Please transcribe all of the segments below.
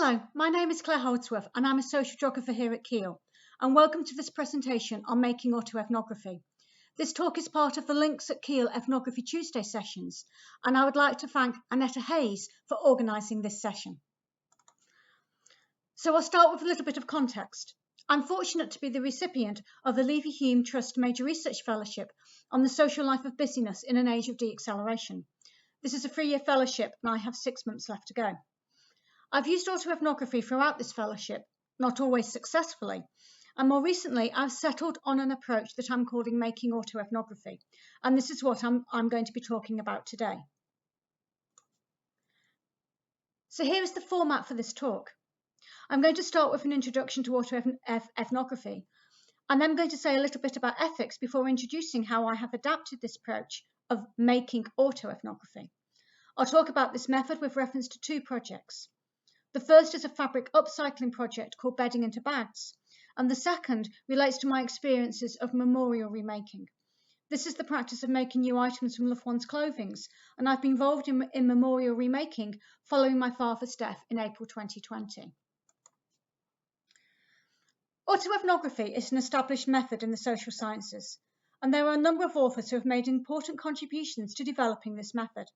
Hello, my name is Claire Holdsworth and I'm a social geographer here at Keele, and welcome to this presentation on making autoethnography. This talk is part of the Links at Keele Ethnography Tuesday sessions, and I would like to thank Annetta Hayes for organising this session. So I'll start with a little bit of context. I'm fortunate to be the recipient of the Levy-Hume Trust Major Research Fellowship on the social life of busyness in an age of de-acceleration. This is a 3-year fellowship and I have 6 months left to go. I've used autoethnography throughout this fellowship, not always successfully, and more recently I've settled on an approach that I'm calling making autoethnography, and this is what I'm going to be talking about today. So here is the format for this talk. I'm going to start with an introduction to autoethnography, and then I'm going to say a little bit about ethics before introducing how I have adapted this approach of making autoethnography. I'll talk about this method with reference to 2 projects. The first is a fabric upcycling project called Bedding into Bags, and the second relates to my experiences of memorial remaking. This is the practice of making new items from loved ones' clothing, and I've been involved in memorial remaking following my father's death in April 2020. Autoethnography is an established method in the social sciences, and there are a number of authors who have made important contributions to developing this method.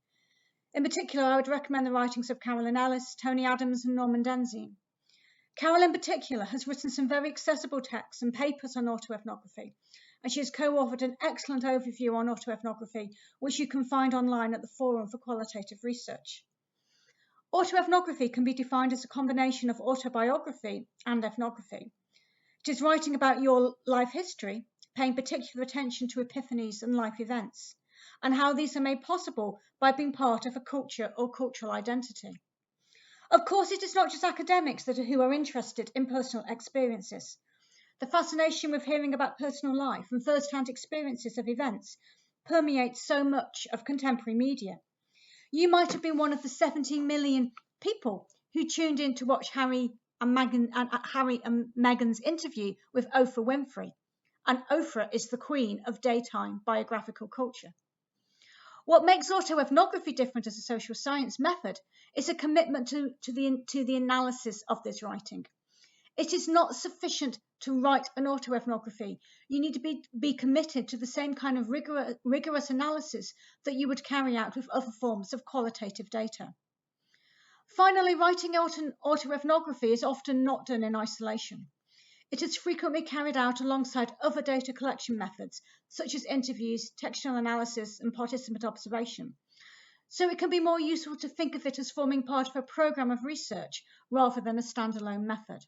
In particular, I would recommend the writings of Carolyn Ellis, Tony Adams and Norman Denzine. Carol in particular has written some very accessible texts and papers on autoethnography, and she has co-authored an excellent overview on autoethnography, which you can find online at the Forum for Qualitative Research. Autoethnography can be defined as a combination of autobiography and ethnography. It is writing about your life history, paying particular attention to epiphanies and life events, and how these are made possible by being part of a culture or cultural identity. Of course, it is not just academics who are interested in personal experiences. The fascination with hearing about personal life and first-hand experiences of events permeates so much of contemporary media. You might have been one of the 17 million people who tuned in to watch Harry and Meghan's interview with Oprah Winfrey, and Oprah is the queen of daytime biographical culture. What makes autoethnography different as a social science method is a commitment to the analysis of this writing. It is not sufficient to write an autoethnography. You need to be committed to the same kind of rigorous analysis that you would carry out with other forms of qualitative data. Finally, writing autoethnography is often not done in isolation. It is frequently carried out alongside other data collection methods, such as interviews, textual analysis, and participant observation. So it can be more useful to think of it as forming part of a program of research rather than a standalone method.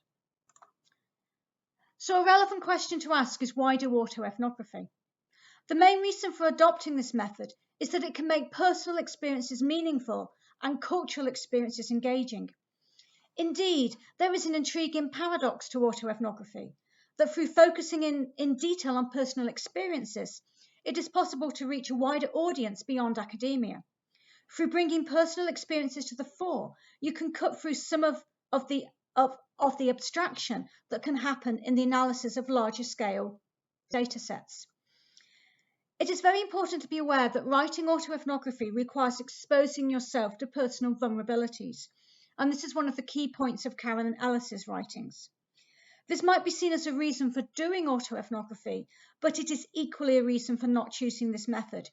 So a relevant question to ask is, why do autoethnography? The main reason for adopting this method is that it can make personal experiences meaningful and cultural experiences engaging. Indeed, there is an intriguing paradox to autoethnography, that through focusing in detail on personal experiences, it is possible to reach a wider audience beyond academia. Through bringing personal experiences to the fore, you can cut through some of the abstraction that can happen in the analysis of larger scale data sets. It is very important to be aware that writing autoethnography requires exposing yourself to personal vulnerabilities, and this is one of the key points of Carolyn Ellis's writings. This might be seen as a reason for doing autoethnography, but it is equally a reason for not choosing this method.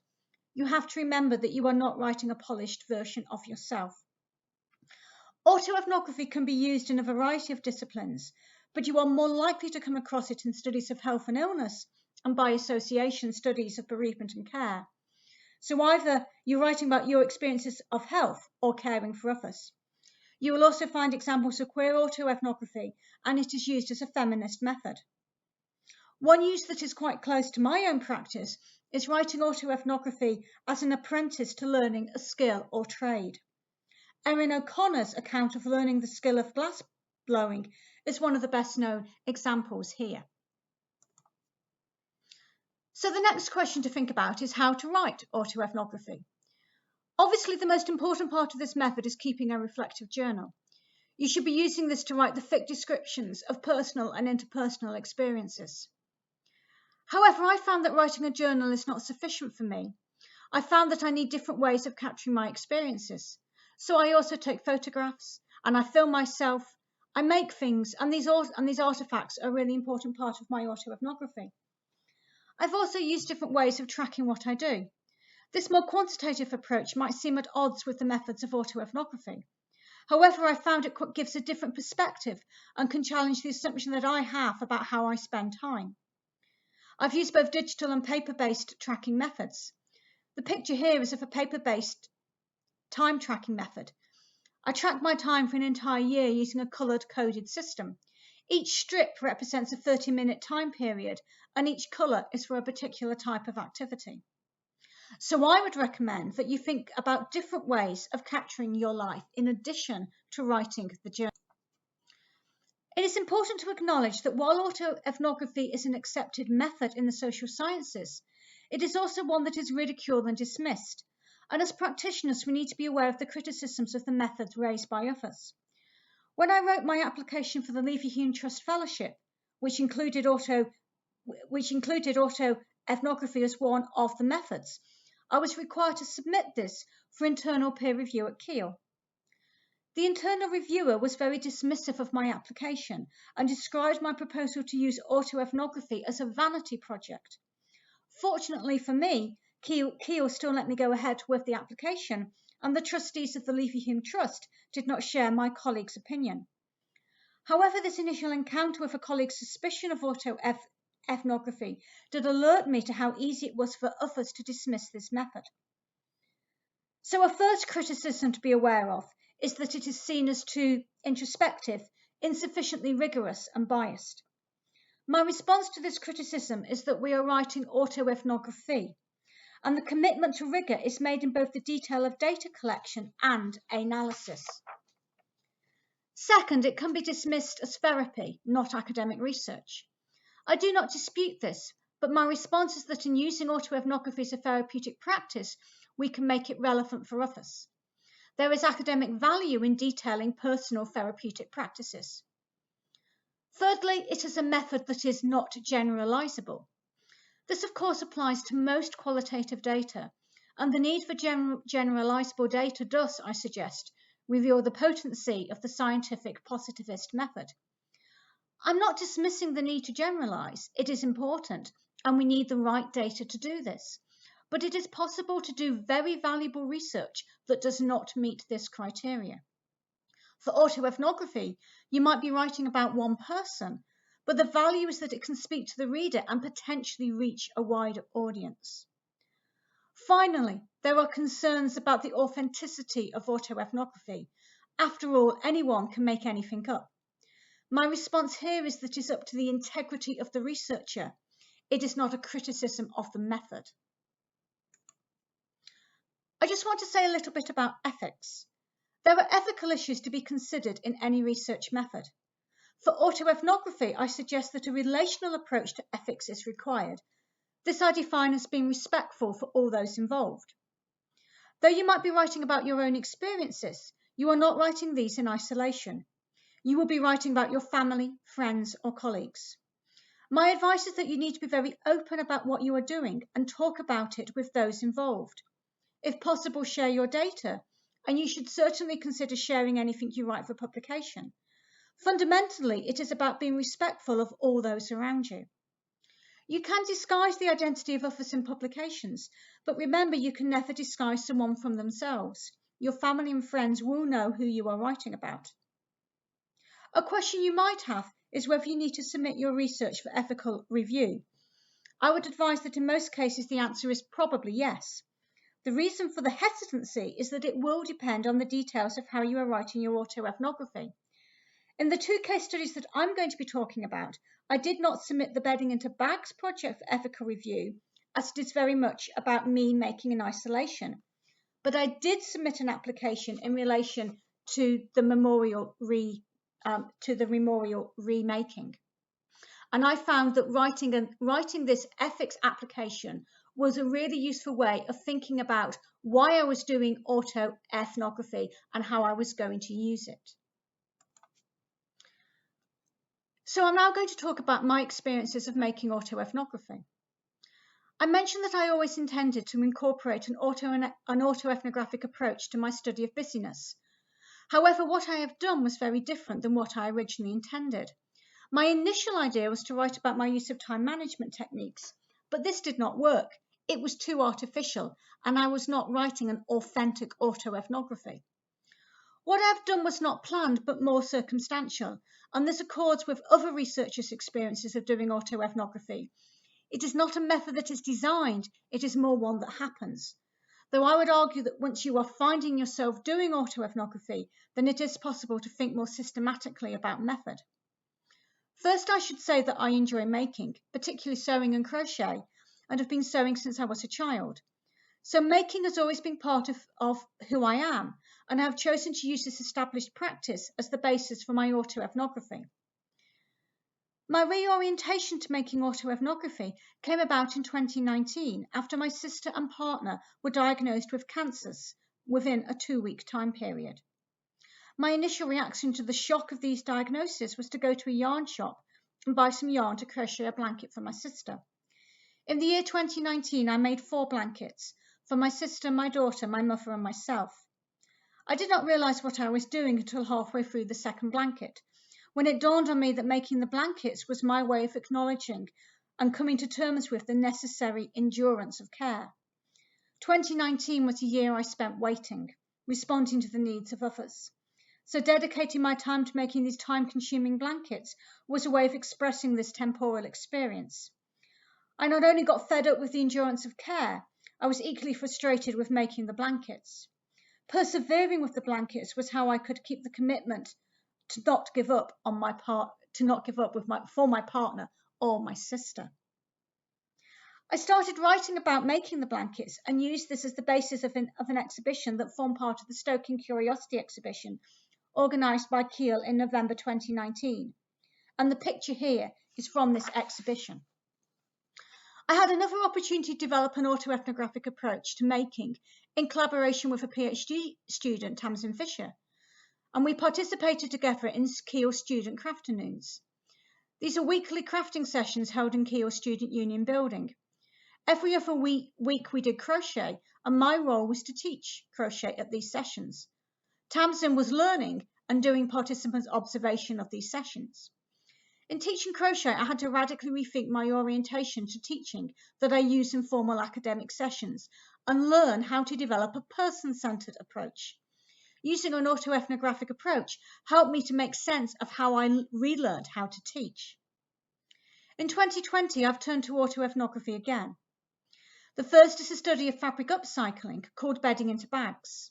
You have to remember that you are not writing a polished version of yourself. Autoethnography can be used in a variety of disciplines, but you are more likely to come across it in studies of health and illness, and by association, studies of bereavement and care. So either you're writing about your experiences of health or caring for others. You will also find examples of queer autoethnography, and it is used as a feminist method. One use that is quite close to my own practice is writing autoethnography as an apprentice to learning a skill or trade. Erin O'Connor's account of learning the skill of glass blowing is one of the best known examples here. So the next question to think about is how to write autoethnography. Obviously, the most important part of this method is keeping a reflective journal. You should be using this to write the thick descriptions of personal and interpersonal experiences. However, I found that writing a journal is not sufficient for me. I found that I need different ways of capturing my experiences. So I also take photographs, and I film myself, I make things, and these artifacts are a really important part of my autoethnography. I've also used different ways of tracking what I do. This more quantitative approach might seem at odds with the methods of autoethnography. However, I found it gives a different perspective and can challenge the assumption that I have about how I spend time. I've used both digital and paper-based tracking methods. The picture here is of a paper-based time tracking method. I track my time for an entire year using a coloured coded system. Each strip represents a 30-minute time period, and each colour is for a particular type of activity. So I would recommend that you think about different ways of capturing your life in addition to writing the journal. It is important to acknowledge that while autoethnography is an accepted method in the social sciences, it is also one that is ridiculed and dismissed. And as practitioners, we need to be aware of the criticisms of the methods raised by others. When I wrote my application for the Leverhulme Trust Fellowship, which included autoethnography as one of the methods, I was required to submit this for internal peer review at Keele. The internal reviewer was very dismissive of my application and described my proposal to use autoethnography as a vanity project. Fortunately for me, Keele still let me go ahead with the application, and the trustees of the Leverhulme Trust did not share my colleague's opinion. However, this initial encounter with a colleague's suspicion of autoethnography did alert me to how easy it was for others to dismiss this method. So a first criticism to be aware of is that it is seen as too introspective, insufficiently rigorous and biased. My response to this criticism is that we are writing autoethnography, and the commitment to rigour is made in both the detail of data collection and analysis. Second, it can be dismissed as therapy, not academic research. I do not dispute this, but my response is that in using autoethnography as a therapeutic practice, we can make it relevant for others. There is academic value in detailing personal therapeutic practices. Thirdly, it is a method that is not generalisable. This, of course, applies to most qualitative data, and the need for generalisable data does, I suggest, reveal the potency of the scientific positivist method. I'm not dismissing the need to generalise. It is important, and we need the right data to do this. But it is possible to do very valuable research that does not meet this criteria. For autoethnography, you might be writing about one person, but the value is that it can speak to the reader and potentially reach a wider audience. Finally, there are concerns about the authenticity of autoethnography. After all, anyone can make anything up. My response here is that it is up to the integrity of the researcher. It is not a criticism of the method. I just want to say a little bit about ethics. There are ethical issues to be considered in any research method. For autoethnography, I suggest that a relational approach to ethics is required. This I define as being respectful for all those involved. Though you might be writing about your own experiences, you are not writing these in isolation. You will be writing about your family, friends, or colleagues. My advice is that you need to be very open about what you are doing and talk about it with those involved. If possible, share your data, and you should certainly consider sharing anything you write for publication. Fundamentally, it is about being respectful of all those around you. You can disguise the identity of others in publications, but remember you can never disguise someone from themselves. Your family and friends will know who you are writing about. A question you might have is whether you need to submit your research for ethical review. I would advise that in most cases the answer is probably yes. The reason for the hesitancy is that it will depend on the details of how you are writing your autoethnography. In the two case studies that I'm going to be talking about, I did not submit the Bedding into Bags project for ethical review, as it is very much about me making an isolation. But I did submit an application in relation to the memorial remaking. And I found that writing this ethics application was a really useful way of thinking about why I was doing autoethnography and how I was going to use it. So I'm now going to talk about my experiences of making autoethnography. I mentioned that I always intended to incorporate an autoethnographic approach to my study of busyness. However, what I have done was very different than what I originally intended. My initial idea was to write about my use of time management techniques, but this did not work. It was too artificial, and I was not writing an authentic autoethnography. What I've done was not planned, but more circumstantial, and this accords with other researchers' experiences of doing autoethnography. It is not a method that is designed, it is more one that happens. Though I would argue that once you are finding yourself doing autoethnography, then it is possible to think more systematically about method. First, I should say that I enjoy making, particularly sewing and crochet, and have been sewing since I was a child. So making has always been part of who I am, and I have chosen to use this established practice as the basis for my autoethnography. My reorientation to making autoethnography came about in 2019 after my sister and partner were diagnosed with cancers within a 2-week time period. My initial reaction to the shock of these diagnoses was to go to a yarn shop and buy some yarn to crochet a blanket for my sister. In the year 2019, I made 4 blankets for my sister, my daughter, my mother, and myself. I did not realise what I was doing until halfway through the second blanket, when it dawned on me that making the blankets was my way of acknowledging and coming to terms with the necessary endurance of care. 2019 was a year I spent waiting, responding to the needs of others. So dedicating my time to making these time-consuming blankets was a way of expressing this temporal experience. I not only got fed up with the endurance of care, I was equally frustrated with making the blankets. Persevering with the blankets was how I could keep the commitment to not give up on my part, for my partner or my sister. I started writing about making the blankets and used this as the basis of an exhibition that formed part of the Stoking Curiosity exhibition organised by Kiel in November 2019. And the picture here is from this exhibition. I had another opportunity to develop an autoethnographic approach to making in collaboration with a PhD student, Tamsin Fisher, and we participated together in Kiel Student Crafternoons. These are weekly crafting sessions held in Kiel Student Union building. Every other week we did crochet, and my role was to teach crochet at these sessions. Tamsin was learning and doing participants' observation of these sessions. In teaching crochet, I had to radically rethink my orientation to teaching that I use in formal academic sessions and learn how to develop a person-centered approach. Using an autoethnographic approach helped me to make sense of how I relearned how to teach. In 2020, I've turned to autoethnography again. The first is a study of fabric upcycling called bedding into bags.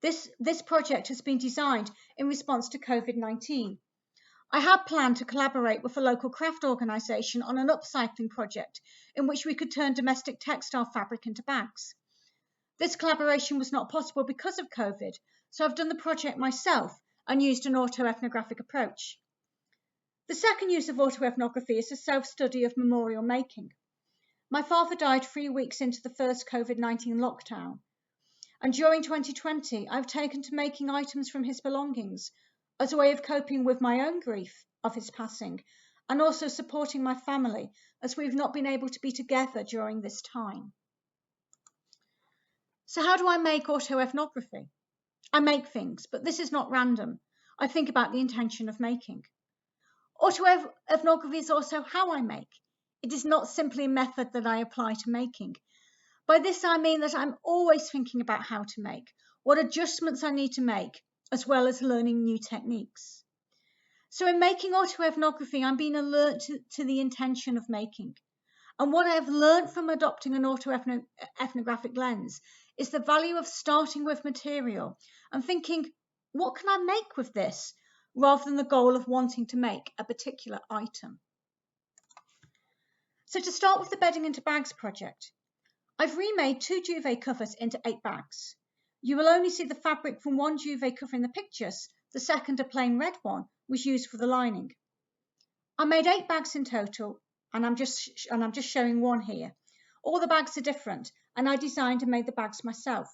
This project has been designed in response to COVID-19. I had planned to collaborate with a local craft organisation on an upcycling project in which we could turn domestic textile fabric into bags. This collaboration was not possible because of COVID, so I've done the project myself and used an autoethnographic approach. The second use of autoethnography is a self-study of memorial making. My father died 3 weeks into the first COVID-19 lockdown, and during 2020, I've taken to making items from his belongings as a way of coping with my own grief of his passing and also supporting my family as we've not been able to be together during this time. So how do I make autoethnography? I make things, but this is not random. I think about the intention of making. Autoethnography is also how I make. It is not simply a method that I apply to making. By this I mean that I'm always thinking about how to make, what adjustments I need to make, as well as learning new techniques. So in making autoethnography, I'm being alert to the intention of making. And what I have learned from adopting an autoethnographic lens is the value of starting with material and thinking, what can I make with this, rather than the goal of wanting to make a particular item. So to start with the bedding into bags project, I've remade 2 duvet covers into 8 bags. You will only see the fabric from one duvet cover in the pictures. The second, a plain red one, was used for the lining. I made 8 bags in total, and I'm just showing one here. All the bags are different, and I designed and made the bags myself.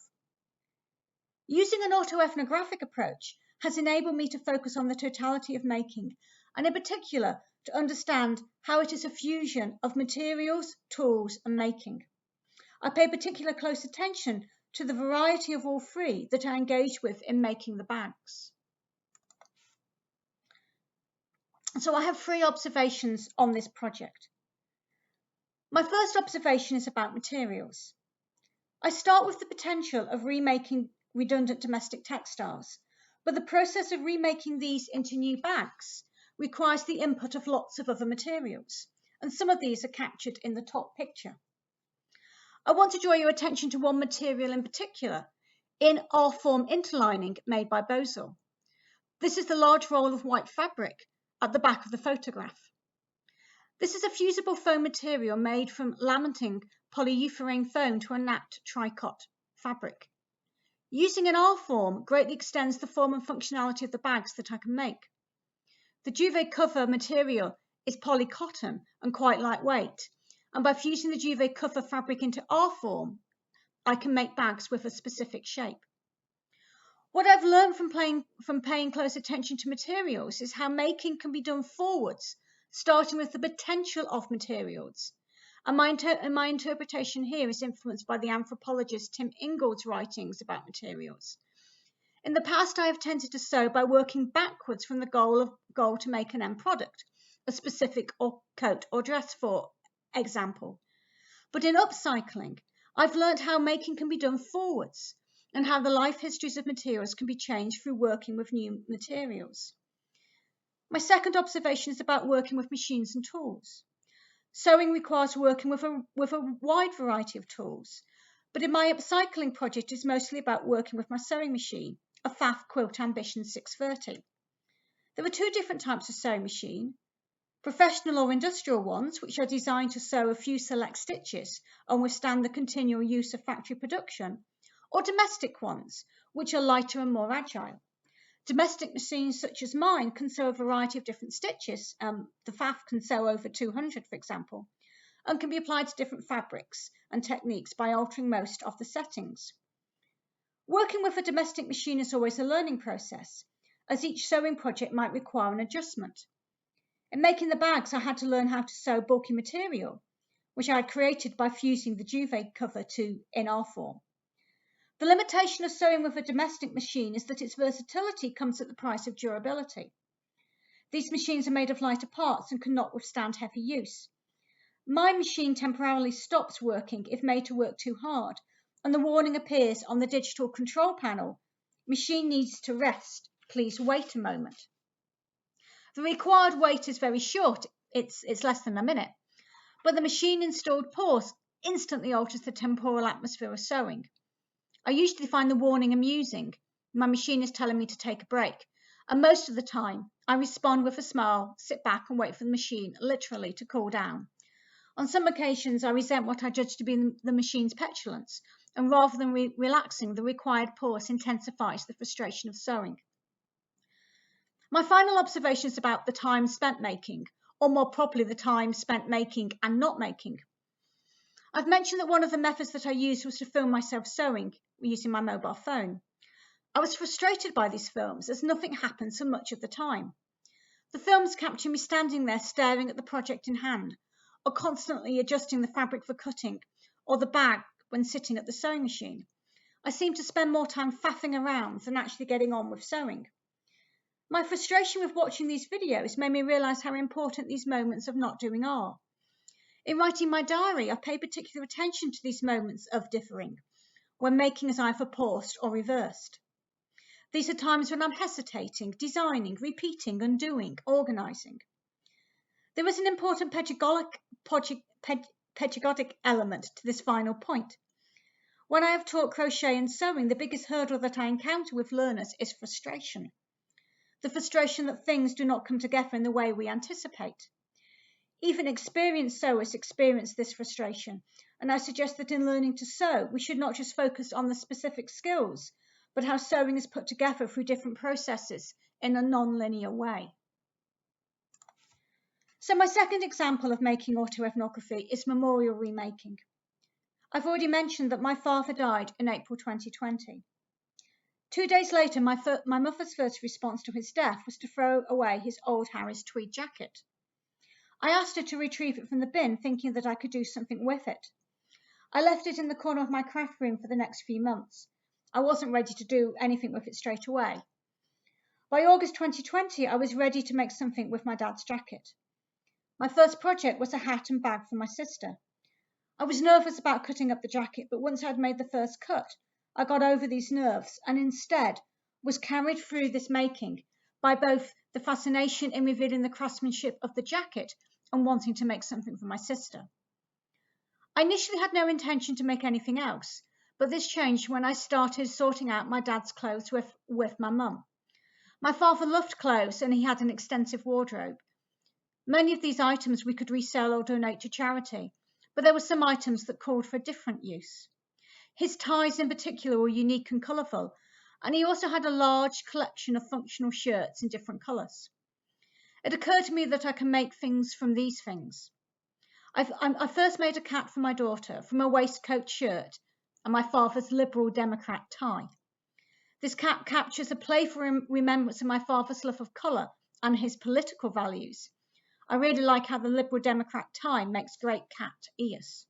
Using an autoethnographic approach has enabled me to focus on the totality of making, and in particular, to understand how it is a fusion of materials, tools, and making. I pay particular close attention to the variety of all three that I engaged with in making the bags. So I have 3 observations on this project. My first observation is about materials. I start with the potential of remaking redundant domestic textiles, but the process of remaking these into new bags requires the input of lots of other materials, and some of these are captured in the top picture. I want to draw your attention to one material in particular, in R-form interlining made by Bozell. This is the large roll of white fabric at the back of the photograph. This is a fusible foam material made from lamenting polyurethane foam to a napped tricot fabric. Using an R-form greatly extends the form and functionality of the bags that I can make. The duvet cover material is polycotton and quite lightweight, and by fusing the duvet cover fabric into R-form, I can make bags with a specific shape. What I've learned from paying close attention to materials is how making can be done forwards, starting with the potential of materials. And my interpretation here is influenced by the anthropologist Tim Ingold's writings about materials. In the past, I have tended to sew by working backwards from the goal to make an end product, a specific coat or dress, for example. But in upcycling, I've learned how making can be done forwards and how the life histories of materials can be changed through working with new materials. My second observation is about working with machines and tools. Sewing requires working with a wide variety of tools, but in my upcycling project it's mostly about working with my sewing machine, a Pfaff Quilt Ambition 630. There are 2 different types of sewing machine: professional or industrial ones, which are designed to sew a few select stitches and withstand the continual use of factory production, or domestic ones, which are lighter and more agile. Domestic machines such as mine can sew a variety of different stitches. The Pfaff can sew over 200, for example, and can be applied to different fabrics and techniques by altering most of the settings. Working with a domestic machine is always a learning process, as each sewing project might require an adjustment. In making the bags, I had to learn how to sew bulky material, which I had created by fusing the duvet cover in R-form. The limitation of sewing with a domestic machine is that its versatility comes at the price of durability. These machines are made of lighter parts and cannot withstand heavy use. My machine temporarily stops working if made to work too hard, and the warning appears on the digital control panel: machine needs to rest, please wait a moment. The required wait is very short, it's less than a minute, but the machine installed pause instantly alters the temporal atmosphere of sewing. I usually find the warning amusing. My machine is telling me to take a break, and most of the time I respond with a smile, sit back and wait for the machine literally to cool down. On some occasions I resent what I judge to be the machine's petulance, and rather than relaxing, the required pause intensifies the frustration of sewing. My final observation is about the time spent making, or more properly the time spent making and not making. I've mentioned that one of the methods that I used was to film myself sewing using my mobile phone. I was frustrated by these films as nothing happens for much of the time. The films capture me standing there staring at the project in hand, or constantly adjusting the fabric for cutting, or the bag when sitting at the sewing machine. I seem to spend more time faffing around than actually getting on with sewing. My frustration with watching these videos made me realise how important these moments of not doing are. In writing my diary, I pay particular attention to these moments of differing, when making is either paused or reversed. These are times when I'm hesitating, designing, repeating, undoing, organising. There is an important pedagogic element to this final point. When I have taught crochet and sewing, the biggest hurdle that I encounter with learners is frustration. The frustration that things do not come together in the way we anticipate. Even experienced sewers experience this frustration, and I suggest that in learning to sew, we should not just focus on the specific skills, but how sewing is put together through different processes in a non-linear way. So my second example of making autoethnography is memorial remaking. I've already mentioned that my father died in April 2020. 2 days later, my mother's first response to his death was to throw away his old Harris tweed jacket. I asked her to retrieve it from the bin, thinking that I could do something with it. I left it in the corner of my craft room for the next few months. I wasn't ready to do anything with it straight away. By August 2020, I was ready to make something with my dad's jacket. My first project was a hat and bag for my sister. I was nervous about cutting up the jacket, but once I'd made the first cut, I got over these nerves and instead was carried through this making by both the fascination in revealing the craftsmanship of the jacket and wanting to make something for my sister. I initially had no intention to make anything else, but this changed when I started sorting out my dad's clothes with my mum. My father loved clothes and he had an extensive wardrobe. Many of these items we could resell or donate to charity, but there were some items that called for a different use. His ties in particular were unique and colourful, and he also had a large collection of functional shirts in different colours. It occurred to me that I can make things from these things. I first made a cap for my daughter from a waistcoat shirt and my father's Liberal Democrat tie. This cap captures a playful remembrance of my father's love of colour and his political values. I really like how the Liberal Democrat tie makes great cat ears.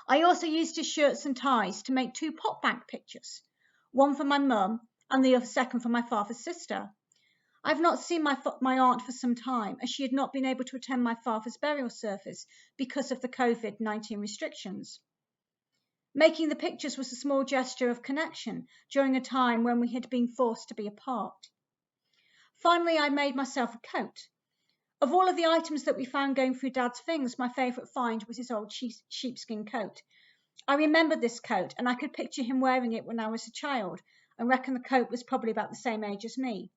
I also used his shirts and ties to make 2 pop bank pictures, one for my mum and the other second for my father's sister. I've not seen my aunt for some time, as she had not been able to attend my father's burial service because of the COVID-19 restrictions. Making the pictures was a small gesture of connection during a time when we had been forced to be apart. Finally, I made myself a coat. Of all of the items that we found going through Dad's things, my favourite find was his old sheepskin coat. I remembered this coat and I could picture him wearing it when I was a child and reckon the coat was probably about the same age as me.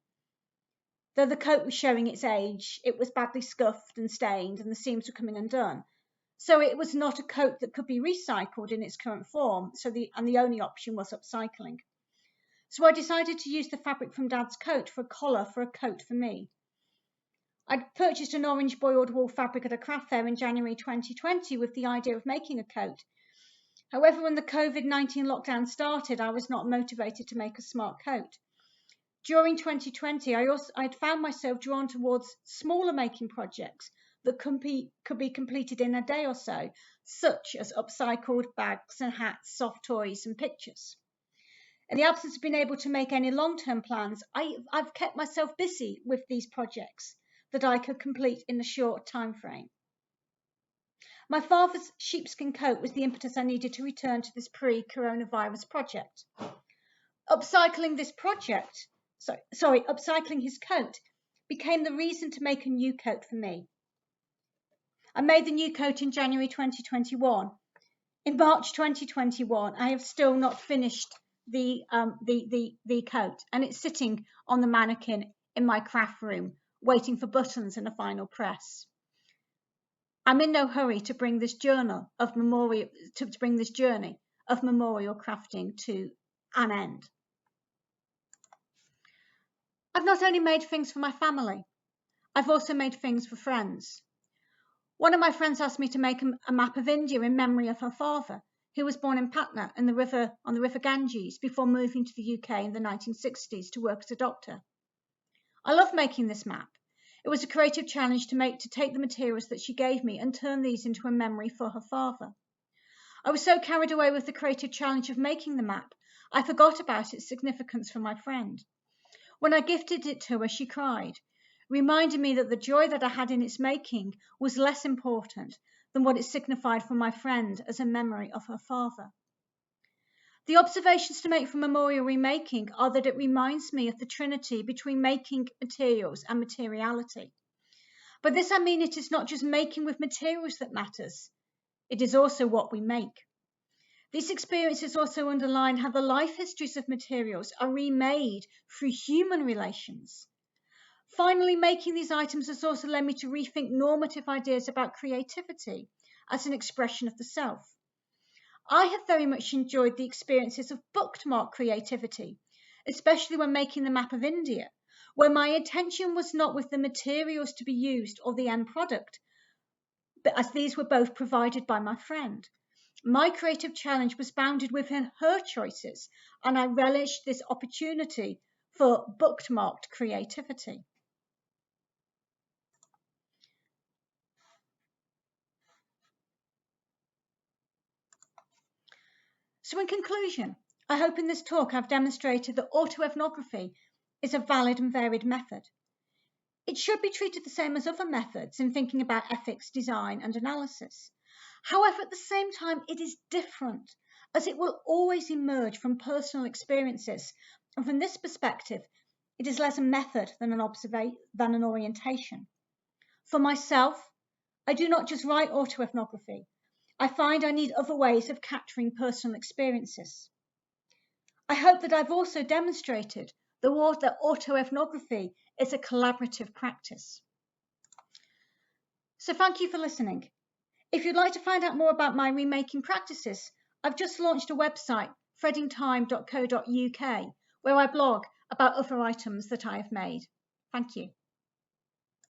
Though the coat was showing its age, it was badly scuffed and stained and the seams were coming undone. So it was not a coat that could be recycled in its current form, and the only option was upcycling. So I decided to use the fabric from Dad's coat for a collar for a coat for me. I'd purchased an orange boiled wool fabric at a craft fair in January 2020 with the idea of making a coat. However, when the COVID-19 lockdown started, I was not motivated to make a smart coat. During 2020, I'd found myself drawn towards smaller making projects that could be completed in a day or so, such as upcycled bags and hats, soft toys and pictures. In the absence of being able to make any long-term plans, I've kept myself busy with these projects that I could complete in a short time frame. My father's sheepskin coat was the impetus I needed to return to this pre-coronavirus project. Upcycling his coat became the reason to make a new coat for me. I made the new coat in January 2021. In March 2021, I have still not finished the coat, and it's sitting on the mannequin in my craft room, waiting for buttons and a final press. I'm in no hurry to bring this journey of memorial crafting to an end. I've not only made things for my family, I've also made things for friends. One of my friends asked me to make a map of India in memory of her father, who was born in Patna on the river Ganges before moving to the UK in the 1960s to work as a doctor. I love making this map. It was a creative challenge to take the materials that she gave me and turn these into a memory for her father. I was so carried away with the creative challenge of making the map, I forgot about its significance for my friend. When I gifted it to her, she cried, reminding me that the joy that I had in its making was less important than what it signified for my friend as a memory of her father. The observations to make from memorial remaking are that it reminds me of the trinity between making materials and materiality. By this I mean it is not just making with materials that matters, it is also what we make. These experiences also underline how the life histories of materials are remade through human relations. Finally, making these items has also led me to rethink normative ideas about creativity as an expression of the self. I have very much enjoyed the experiences of bookmark creativity, especially when making the map of India, where my intention was not with the materials to be used or the end product, but as these were both provided by my friend. My creative challenge was bounded within her choices, and I relished this opportunity for bookmarked creativity. So in conclusion, I hope in this talk I've demonstrated that autoethnography is a valid and varied method. It should be treated the same as other methods in thinking about ethics, design and analysis. However, at the same time, it is different, as it will always emerge from personal experiences, and from this perspective, it is less a method than an orientation. For myself, I do not just write autoethnography. I find I need other ways of capturing personal experiences. I hope that I've also demonstrated that autoethnography is a collaborative practice. So thank you for listening. If you'd like to find out more about my remaking practices, I've just launched a website, threadingtime.co.uk, where I blog about other items that I have made. Thank you.